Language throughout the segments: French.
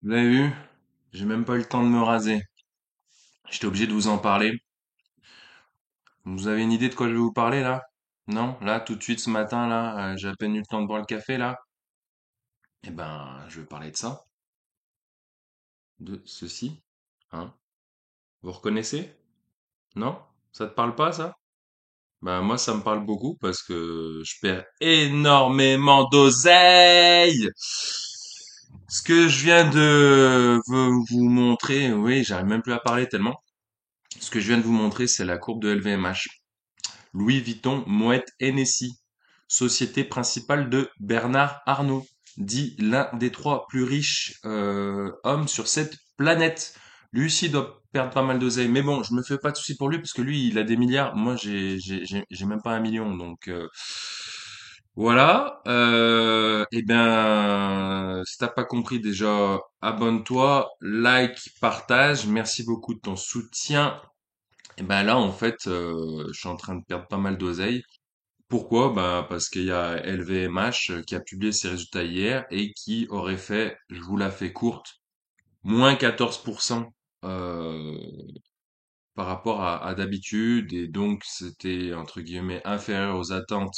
Vous avez vu? J'ai même pas eu le temps de me raser. J'étais obligé de vous en parler. Vous avez une idée de quoi je vais vous parler là? Non? Là, tout de suite ce matin, là, j'ai à peine eu le temps de boire le café là. Eh ben, je vais parler de ça, de ceci. Hein? Vous reconnaissez? Non? Ça te parle pas ça? Ben moi ça me parle beaucoup parce que je perds énormément d'oseille. Ce que je viens de vous montrer, oui, j'arrive même plus à parler tellement. Ce que je viens de vous montrer, c'est la courbe de LVMH. Louis Vuitton Moet Hennessy, société principale de Bernard Arnault, dit l'un des trois plus riches hommes sur cette planète. Lui aussi doit perdre pas mal d'oseille, mais bon, je me fais pas de soucis pour lui parce que lui, il a des milliards. Moi, j'ai même pas 1 million, donc voilà. Eh bien, si t'as pas compris déjà, abonne-toi, like, partage. Merci beaucoup de ton soutien. Et ben là, en fait, je suis en train de perdre pas mal d'oseille. Pourquoi? Bah, parce qu'il y a LVMH qui a publié ses résultats hier et qui aurait fait, je vous la fais courte, moins 14% euh, par rapport à d'habitude. Et donc, c'était, entre guillemets, inférieur aux attentes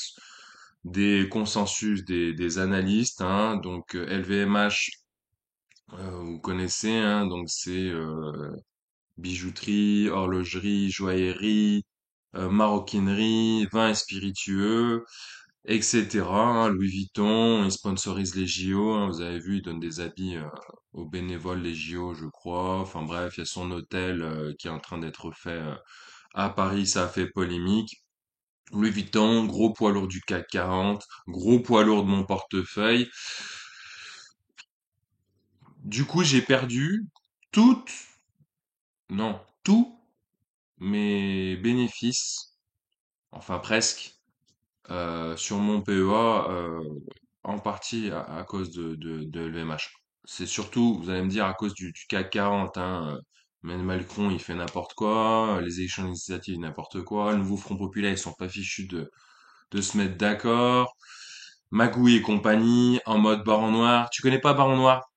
des consensus des analystes. Hein. Donc, LVMH, vous connaissez, hein, donc c'est bijouterie, horlogerie, joaillerie, maroquinerie, vins et spiritueux, etc. hein. Louis Vuitton, il sponsorise les JO, hein, vous avez vu, il donne des habits aux bénévoles des JO, je crois. Enfin bref, il y a son hôtel qui est en train d'être fait à Paris, ça a fait polémique. Louis Vuitton, gros poids lourd du CAC 40, gros poids lourd de mon portefeuille. Du coup, j'ai perdu toutes, non, tous mes bénéfices, enfin presque, sur mon PEA, en partie à cause de l'EMH. C'est surtout, vous allez me dire, à cause du CAC 40, hein, Emmanuel Macron, il fait n'importe quoi, les élections législatives, n'importe quoi, le nouveau Front Populaire, ils sont pas fichus de se mettre d'accord, Magouille et compagnie, en mode Baron Noir. Tu connais pas Baron Noir?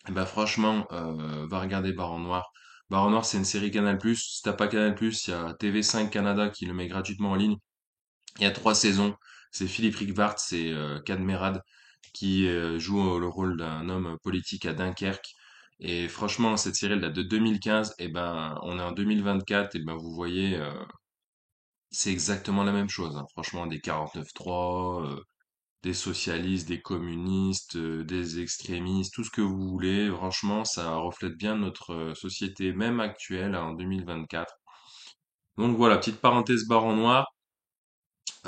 Eh ben franchement, va regarder Baron Noir. Baron Noir, c'est une série Canal+. Si t'as pas Canal+, il y a TV5 Canada qui le met gratuitement en ligne. Il y a 3 saisons. C'est Philippe Rickwart, c'est Cadmerade qui joue le rôle d'un homme politique à Dunkerque. Et franchement, cette série elle date de 2015. Et ben, on est en 2024. Et ben, vous voyez, c'est exactement la même chose. Hein. Franchement, des 49.3, des socialistes, des communistes, des extrémistes, tout ce que vous voulez. Franchement, ça reflète bien notre société, même actuelle, hein, en 2024. Donc voilà, petite parenthèse barre en noir.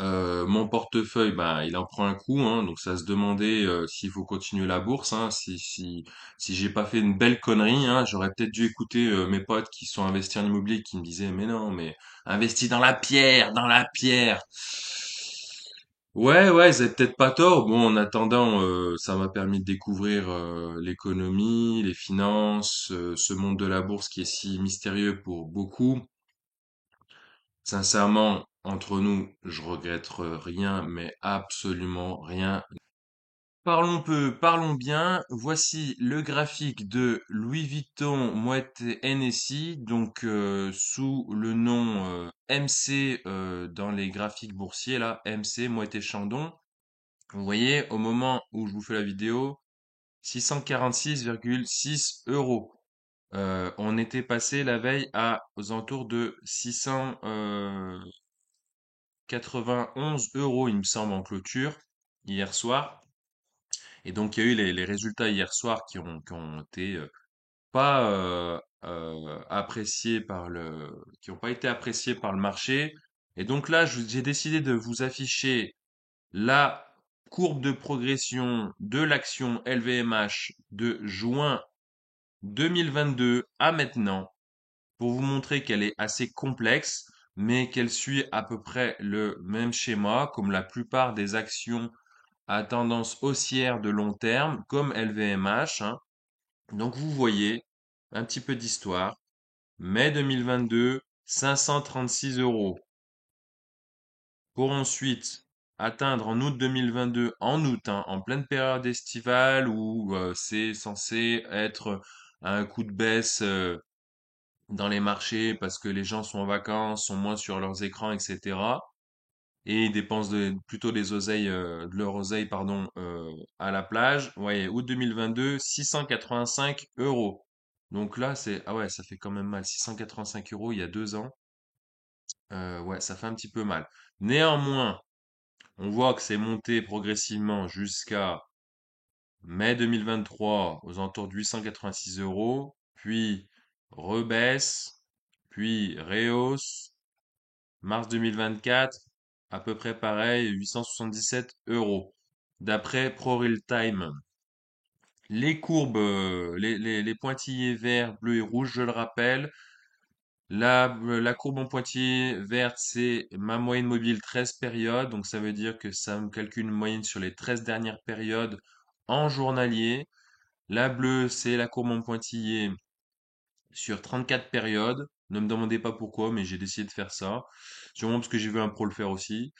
Mon portefeuille, bah, il en prend un coup, hein, donc ça se demandait s'il faut continuer la bourse, hein, si j'ai pas fait une belle connerie, hein, j'aurais peut-être dû écouter mes potes qui sont investis en immobilier qui me disaient mais non, mais investis dans la pierre, dans la pierre. Ouais, ouais, ils avaient peut-être pas tort. Bon, en attendant, ça m'a permis de découvrir l'économie, les finances, ce monde de la bourse qui est si mystérieux pour beaucoup. Sincèrement, entre nous, je regrette rien, mais absolument rien. Parlons peu, parlons bien. Voici le graphique de Louis Vuitton Moet Hennessy, donc sous le nom MC dans les graphiques boursiers là, MC Moet et Chandon. Vous voyez, au moment où je vous fais la vidéo, 646,6 euros. On était passé la veille à aux alentours de 691 euros, il me semble, en clôture hier soir. Et donc, il y a eu les résultats hier soir qui ont été pas appréciés qui ont pas été appréciés par le marché. Et donc là, j'ai décidé de vous afficher la courbe de progression de l'action LVMH de juin 2022 à maintenant pour vous montrer qu'elle est assez complexe, mais qu'elle suit à peu près le même schéma comme la plupart des actions à tendance haussière de long terme, comme LVMH. Hein. Donc vous voyez, un petit peu d'histoire. Mai 2022, 536 euros. Pour ensuite atteindre en août 2022, en août, hein, en pleine période estivale où c'est censé être un coup de baisse dans les marchés parce que les gens sont en vacances, sont moins sur leurs écrans, etc. Et ils dépensent plutôt des oseilles, de leur oseille, pardon, à la plage. Ouais, août 2022, 685 euros. Donc là, ah ouais, ça fait quand même mal. 685 euros il y a 2 ans. Ouais, ça fait un petit peu mal. Néanmoins, on voit que c'est monté progressivement jusqu'à mai 2023 aux alentours de 886 euros, puis rebaisse, puis rehausse, mars 2024, à peu près pareil, 877 euros. D'après ProRealTime, les courbes, les pointillés verts, bleus et rouges, je le rappelle. La courbe en pointillé verte, c'est ma moyenne mobile 13 périodes. Donc ça veut dire que ça me calcule une moyenne sur les 13 dernières périodes en journalier. La bleue, c'est la courbe en pointillé sur 34 périodes. Ne me demandez pas pourquoi, mais j'ai décidé de faire ça. Sûrement parce que j'ai vu un pro le faire aussi.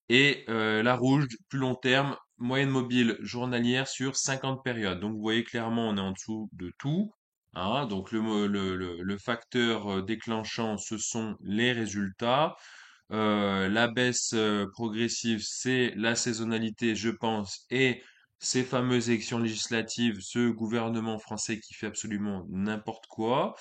Et la rouge, plus long terme, moyenne mobile journalière sur 50 périodes. Donc vous voyez clairement, on est en dessous de tout. Hein. Donc le facteur déclenchant, ce sont les résultats. La baisse progressive, c'est la saisonnalité, je pense, et ces fameuses élections législatives, ce gouvernement français qui fait absolument n'importe quoi.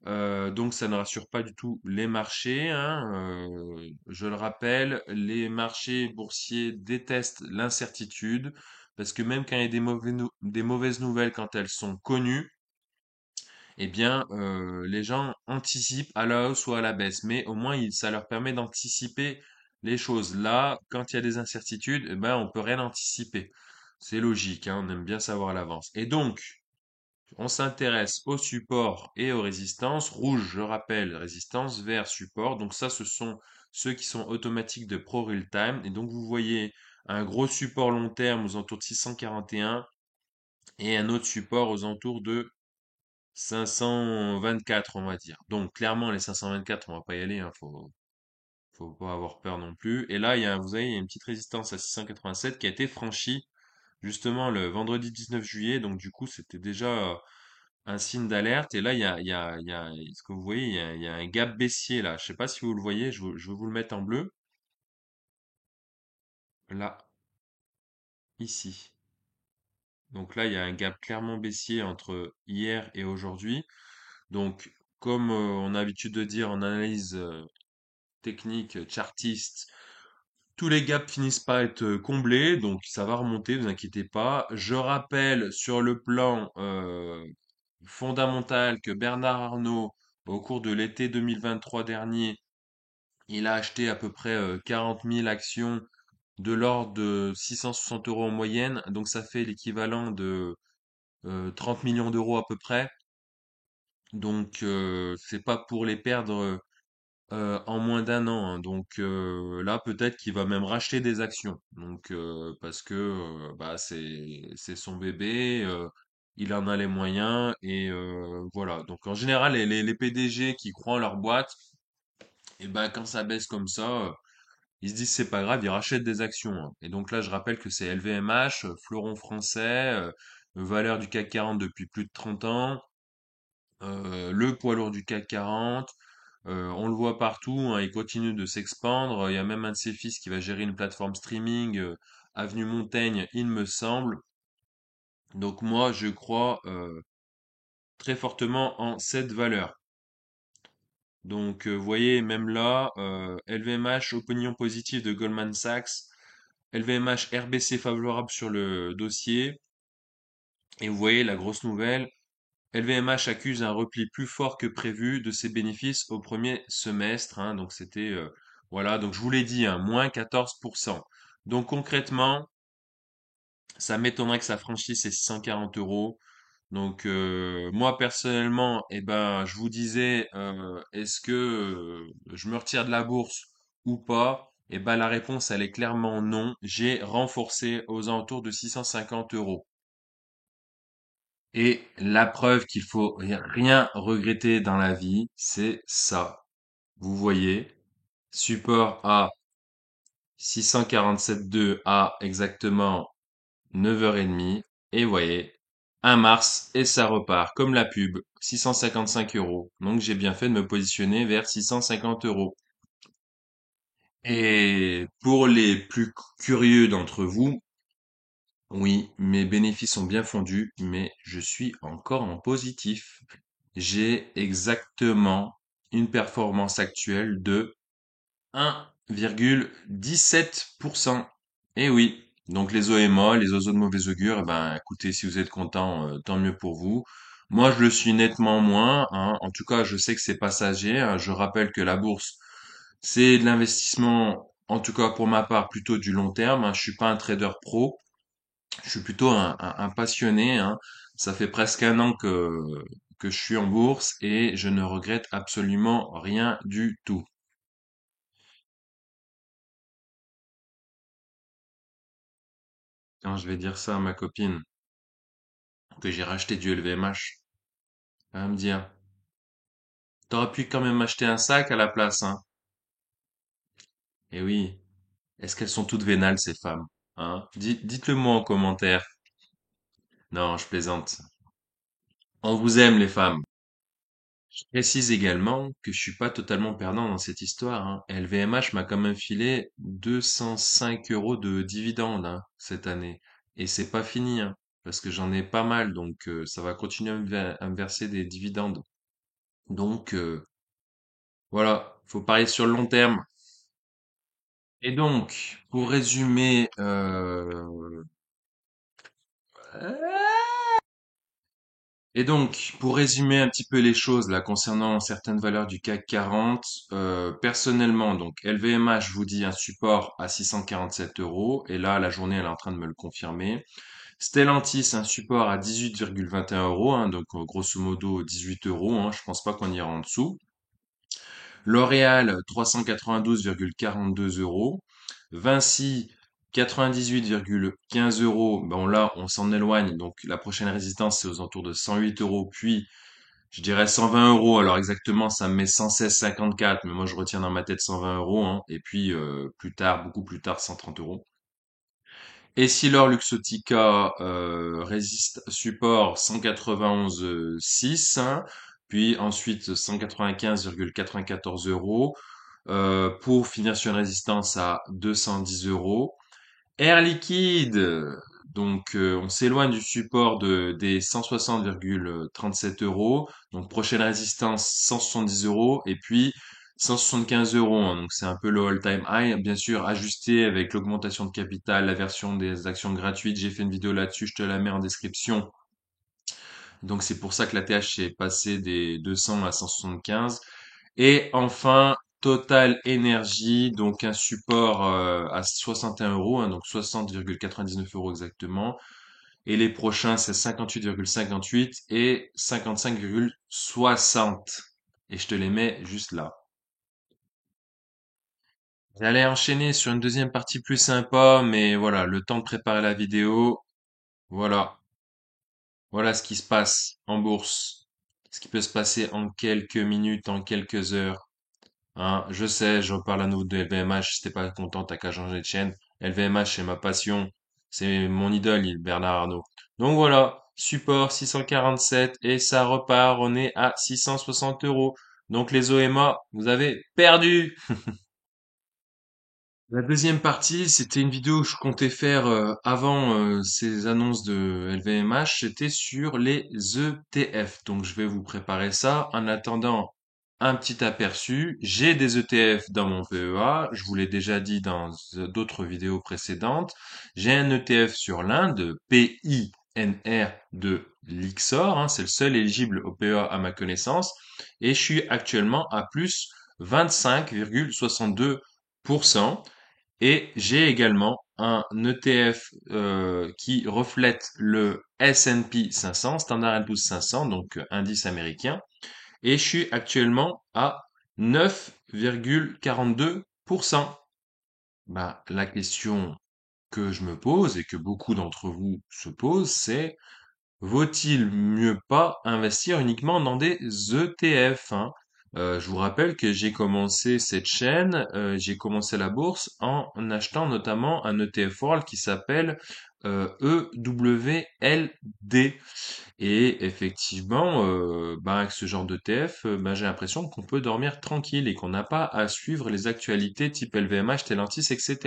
Donc ça ne rassure pas du tout les marchés, hein. Je le rappelle, les marchés boursiers détestent l'incertitude parce que même quand il y a des mauvaises nouvelles, quand elles sont connues, eh bien, les gens anticipent à la hausse ou à la baisse, mais au moins ça leur permet d'anticiper les choses. Là, quand il y a des incertitudes, eh ben, on peut rien anticiper. C'est logique, hein, on aime bien savoir à l'avance. Et donc, on s'intéresse aux supports et aux résistances. Rouge, je rappelle, résistance, vert, support. Donc ça, ce sont ceux qui sont automatiques de Pro Real Time. Et donc, vous voyez un gros support long terme aux alentours de 641 et un autre support aux alentours de 524, on va dire. Donc, clairement, les 524, on va pas y aller, hein, faut pas avoir peur non plus. Et là, vous voyez, il y a une petite résistance à 687 qui a été franchie justement le vendredi 19 juillet. Donc, du coup, c'était déjà un signe d'alerte. Et là, ce que vous voyez, il y a un gap baissier là. Je sais pas si vous le voyez, je vais vous le mettre en bleu. Là, ici. Donc là, il y a un gap clairement baissier entre hier et aujourd'hui. Donc, comme on a l'habitude de dire en analyse technique, chartiste, tous les gaps finissent par être comblés, donc ça va remonter, ne vous inquiétez pas. Je rappelle sur le plan fondamental que Bernard Arnault, au cours de l'été 2023 dernier, il a acheté à peu près 40 000 actions de l'ordre de 660 euros en moyenne, donc ça fait l'équivalent de 30 millions d'euros à peu près. Donc c'est pas pour les perdre en moins d'un an, hein. Donc là, peut-être qu'il va même racheter des actions. Donc parce que bah, c'est son bébé, il en a les moyens et voilà. Donc en général, les PDG qui croient en leur boîte, et ben quand ça baisse comme ça, ils se disent c'est pas grave, ils rachètent des actions, hein. Et donc là, je rappelle que c'est LVMH, fleuron français, valeur du CAC 40 depuis plus de 30 ans, le poids lourd du CAC 40. On le voit partout, hein, il continue de s'expandre. Il y a même un de ses fils qui va gérer une plateforme streaming, Avenue Montaigne, il me semble. Donc moi, je crois très fortement en cette valeur. Donc vous voyez, même là, LVMH, opinion positive de Goldman Sachs, LVMH RBC favorable sur le dossier. Et vous voyez la grosse nouvelle, LVMH accuse un repli plus fort que prévu de ses bénéfices au premier semestre, hein. Donc c'était voilà, donc je vous l'ai dit, hein, moins 14%. Donc concrètement, ça m'étonnerait que ça franchisse ces 640 euros. Donc moi personnellement, eh ben je vous disais, est-ce que je me retire de la bourse ou pas? Eh ben la réponse elle est clairement non. J'ai renforcé aux alentours de 650 euros. Et la preuve qu'il faut rien regretter dans la vie, c'est ça. Vous voyez, support à 647,2 à exactement 9h30. Et voyez, 1 mars et ça repart comme la pub, 655 euros. Donc j'ai bien fait de me positionner vers 650 euros. Et pour les plus curieux d'entre vous, oui, mes bénéfices ont bien fondu, mais je suis encore en positif. J'ai exactement une performance actuelle de 1,17%. Eh oui. Donc les OMA, les oiseaux de mauvais augure, eh ben écoutez, si vous êtes content, tant mieux pour vous. Moi, je le suis nettement moins, hein. En tout cas, je sais que c'est passager, hein. Je rappelle que la bourse, c'est de l'investissement, en tout cas pour ma part, plutôt du long terme, hein. Je suis pas un trader pro, je suis plutôt un passionné, hein. Ça fait presque un an que je suis en bourse et je ne regrette absolument rien du tout. Quand je vais dire ça à ma copine, que j'ai racheté du LVMH, elle va me dire, t'aurais pu quand même acheter un sac à la place, hein. Eh oui, est-ce qu'elles sont toutes vénales, ces femmes, hein? Dites-le moi en commentaire. Non, je plaisante. On vous aime, les femmes. Je précise également que je suis pas totalement perdant dans cette histoire, hein. LVMH m'a quand même filé 205 euros de dividendes, hein, cette année. Et c'est pas fini, hein, parce que j'en ai pas mal, donc ça va continuer à me verser des dividendes. Donc voilà, faut parier sur le long terme. Et donc, pour résumer, pour résumer un petit peu les choses là concernant certaines valeurs du CAC 40, personnellement, donc LVMH, je vous dis un support à 647 euros, et là la journée elle est en train de me le confirmer. Stellantis, un support à 18,21 euros, hein, donc grosso modo 18 euros, hein, je pense pas qu'on ira en dessous. L'Oréal, 392,42 euros. Vinci, 98,15 euros. Bon, là, on s'en éloigne. Donc, la prochaine résistance, c'est aux alentours de 108 euros. Puis, je dirais 120 euros. Alors, exactement, ça me met 116,54. Mais moi, je retiens dans ma tête 120 euros, hein. Et puis, plus tard, beaucoup plus tard, 130 euros. Essilor Luxottica résiste support 191,6, hein, puis ensuite 195,94 euros pour finir sur une résistance à 210 euros. Air Liquide, donc on s'éloigne du support des 160,37 euros. Donc prochaine résistance 170 euros et puis 175 euros, hein. Donc c'est un peu le all-time high. Bien sûr, ajusté avec l'augmentation de capital, la version des actions gratuites. J'ai fait une vidéo là-dessus, je te la mets en description. Donc c'est pour ça que la TH est passée des 200 à 175. Et enfin, Total Energy, donc un support à 61 euros, hein, donc 60,99 euros exactement. Et les prochains, c'est 58,58 et 55,60. Et je te les mets juste là. J'allais enchaîner sur une deuxième partie plus sympa, mais voilà, le temps de préparer la vidéo, voilà, voilà ce qui se passe en bourse, ce qui peut se passer en quelques minutes, en quelques heures. Hein, je sais, je parle à nouveau de LVMH, si t'es pas content, t'as qu'à changer de chaîne. LVMH, c'est ma passion. C'est mon idole, Bernard Arnault. Donc voilà, support 647 et ça repart, on est à 660 euros. Donc les OMA, vous avez perdu. La deuxième partie, c'était une vidéo que je comptais faire avant ces annonces de LVMH, c'était sur les ETF. Donc je vais vous préparer ça. En attendant, un petit aperçu. J'ai des ETF dans mon PEA, je vous l'ai déjà dit dans d'autres vidéos précédentes. J'ai un ETF sur l'Inde, PINR de Lixor, hein, c'est le seul éligible au PEA à ma connaissance, et je suis actuellement à plus 25,62%. Et j'ai également un ETF qui reflète le S&P 500, Standard & Poor's 500, donc indice américain, et je suis actuellement à 9,42%. Bah, la question que je me pose et que beaucoup d'entre vous se posent, c'est vaut-il mieux pas investir uniquement dans des ETF, hein? Je vous rappelle que j'ai commencé cette chaîne, j'ai commencé la bourse en achetant notamment un ETF World qui s'appelle EWLD. Et effectivement, ben, avec ce genre d'ETF, ben, j'ai l'impression qu'on peut dormir tranquille et qu'on n'a pas à suivre les actualités type LVMH, Stellantis, etc.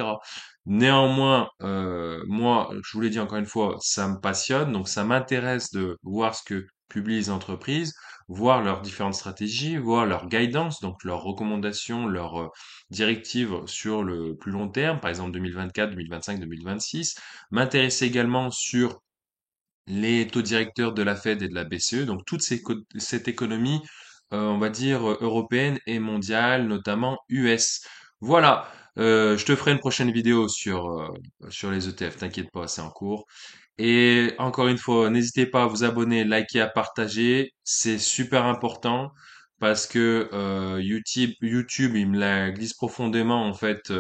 Néanmoins, moi, je vous l'ai dit encore une fois, ça me passionne, donc ça m'intéresse de voir ce que publient les entreprises, voir leurs différentes stratégies, voir leurs guidance, donc leurs recommandations, leurs directives sur le plus long terme, par exemple 2024, 2025, 2026. M'intéresser également sur les taux directeurs de la Fed et de la BCE, donc toute cette économie, on va dire, européenne et mondiale, notamment US. Voilà, je te ferai une prochaine vidéo sur les ETF, t'inquiète pas, c'est en cours. Et encore une fois, n'hésitez pas à vous abonner, liker, à partager, c'est super important parce que YouTube, il me la glisse profondément en fait.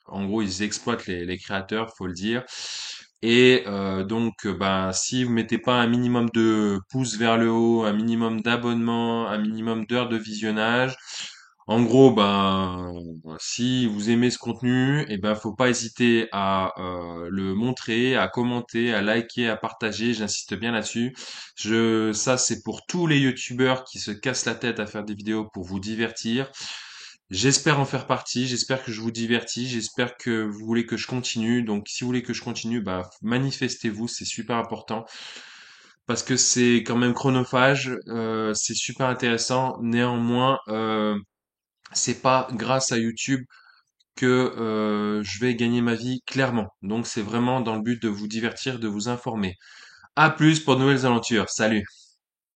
En gros, ils exploitent les créateurs, faut le dire. Et donc, ben, si vous mettez pas un minimum de pouces vers le haut, un minimum d'abonnements, un minimum d'heures de visionnage, en gros, ben, si vous aimez ce contenu, eh ben, faut pas hésiter à le montrer, à commenter, à liker, à partager. J'insiste bien là-dessus. Ça, c'est pour tous les youtubeurs qui se cassent la tête à faire des vidéos pour vous divertir. J'espère en faire partie, j'espère que je vous divertis, j'espère que vous voulez que je continue. Donc, si vous voulez que je continue, bah, manifestez-vous, c'est super important parce que c'est quand même chronophage, c'est super intéressant. Néanmoins, c'est pas grâce à YouTube que je vais gagner ma vie clairement. Donc, c'est vraiment dans le but de vous divertir, de vous informer. À plus pour de nouvelles aventures. Salut!